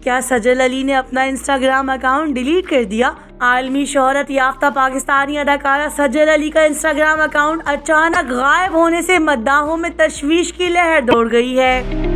क्या सजल अली ने अपना इंस्टाग्राम अकाउंट डिलीट कर दिया? आलमी शोहरत याफ्ता पाकिस्तानी अदाकारा सजल अली का इंस्टाग्राम अकाउंट अचानक गायब होने से मद्दाहों में तशवीश की लहर दौड़ गई है।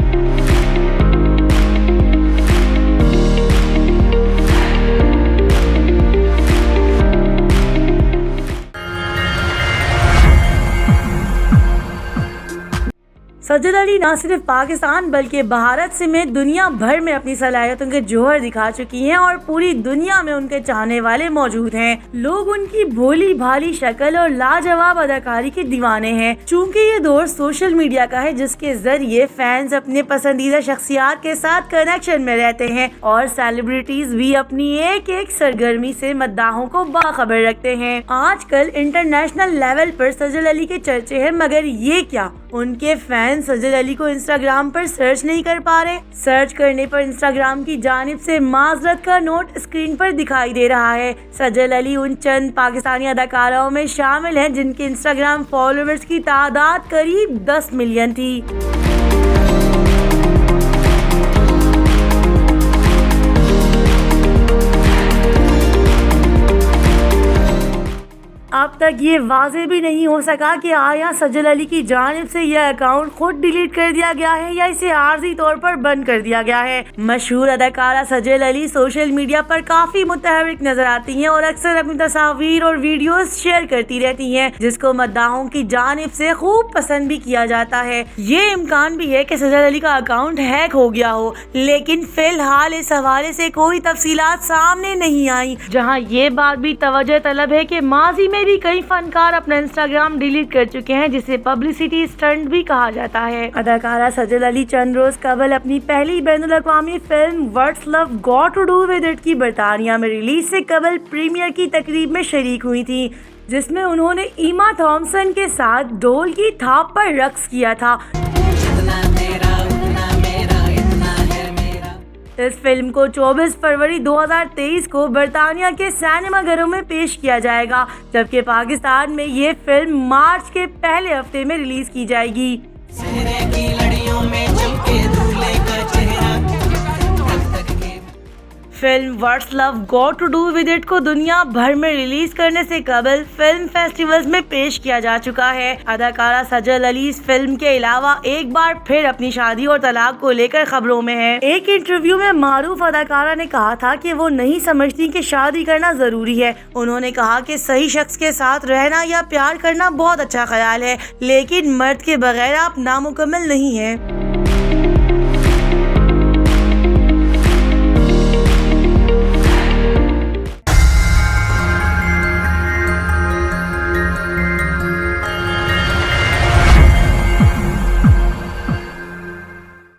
सजल अली न सिर्फ पाकिस्तान बल्कि भारत समेत दुनिया भर में अपनी सलाहियतों के जौहर दिखा चुकी हैं और पूरी दुनिया में उनके चाहने वाले मौजूद हैं। लोग उनकी भोली भाली शक्ल और लाजवाब अदाकारी के दीवाने हैं। चूँकि ये दौर सोशल मीडिया का है जिसके जरिए फैंस अपने पसंदीदा शख्सियात के साथ कनेक्शन में रहते हैं और सेलिब्रिटीज भी अपनी एक एक सरगर्मी से मद्दाहों को बाखबर रखते हैं। आजकल इंटरनेशनल लेवल पर सजल अली के चर्चे हैं, मगर ये क्या उनके फैंस सजल अली को इंस्टाग्राम पर सर्च नहीं कर पा रहे? सर्च करने पर इंस्टाग्राम की जानिब से माजरत का नोट स्क्रीन पर दिखाई दे रहा है। सजल अली उन चंद पाकिस्तानी अदाकाराओं में शामिल हैं जिनके इंस्टाग्राम फॉलोअर्स की तादाद करीब 10 मिलियन थी। अब तक ये वाज़ेह भी नहीं हो सका कि आया सजल अली की जानिब से यह अकाउंट खुद डिलीट कर दिया गया है या इसे आर्जी तौर पर बंद कर दिया गया है। मशहूर अदाकारा सजल अली सोशल मीडिया पर काफी मुतहरिक नजर आती हैं और अक्सर अपनी तस्वीर और वीडियोस शेयर करती रहती हैं, जिसको मद्दाहों की जानिब से खूब पसंद भी किया जाता है। ये इम्कान भी है कि सजल अली का अकाउंट हैक हो गया हो, लेकिन फिलहाल इस हवाले से कोई तफसीलात सामने नहीं आई। जहाँ ये बात भी तवज्जो तलब है कि माजी में भी कई फनकार अपना इंस्टाग्राम डिलीट कर चुके हैं, जिसे पब्लिसिटी स्टंट भी कहा जाता है। अदाकारा सजल अली चंद रोज कबल अपनी पहली बैनुल-अक़वामी film what's love got to do with it की बरतानिया में रिलीज से कबल प्रीमियर की तकरीब में शरीक हुई थी, जिसमें उन्होंने ईमा थॉम्सन के साथ ढोल की थाप पर रक्स किया था। इस फिल्म को 24 फरवरी 2023 को बरतानिया के सिनेमाघरों में पेश किया जाएगा, जबकि पाकिस्तान में ये फिल्म मार्च के पहले हफ्ते में रिलीज की जाएगी। Film what's love got to do with It को दुनिया भर में रिलीज करने से कबल फिल्म फेस्टिवल्स में पेश किया जा चुका है। अदाकारा सजल अली इस फिल्म के अलावा एक बार फिर अपनी शादी और तलाक को लेकर खबरों में है। एक इंटरव्यू में मारूफ अदाकारा ने कहा था कि वो नहीं समझती कि शादी करना जरूरी है। उन्होंने कहा कि सही शख्स के साथ रहना या प्यार करना बहुत अच्छा ख्याल है, लेकिन मर्द के बगैर आप नामुकम्मल नहीं है।